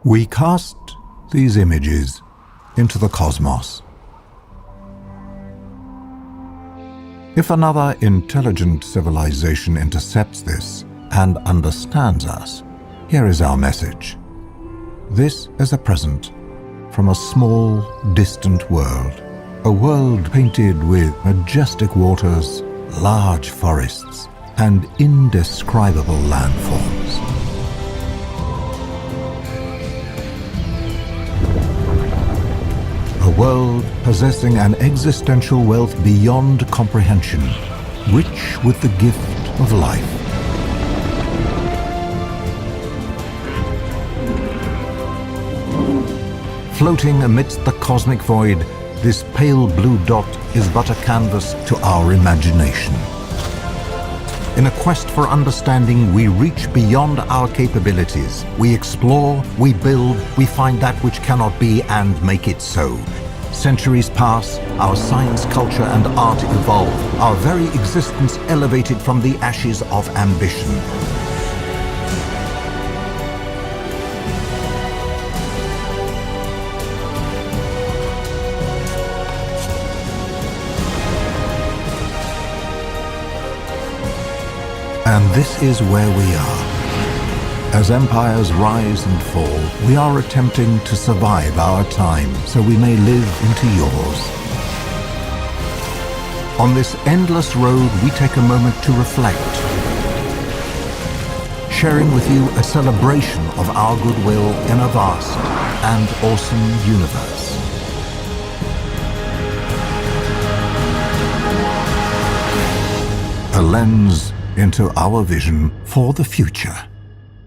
We cast these images into the cosmos. If another intelligent civilization intercepts this and understands us, here is our message. This is a present from a small, distant world. A world painted with majestic waters, large forests, and indescribable landforms. A world possessing an existential wealth beyond comprehension, rich with the gift of life. Floating amidst the cosmic void, this pale blue dot is but a canvas to our imagination. In a quest for understanding, we reach beyond our capabilities. We explore, we build, we find that which cannot be and make it so. Centuries pass, our science, culture, and art evolve, our very existence elevated from the ashes of ambition. And this is where we are. As empires rise and fall, we are attempting to survive our time so we may live into yours. On this endless road, we take a moment to reflect, sharing with you a celebration of our goodwill in a vast and awesome universe. A lens into our vision for the future.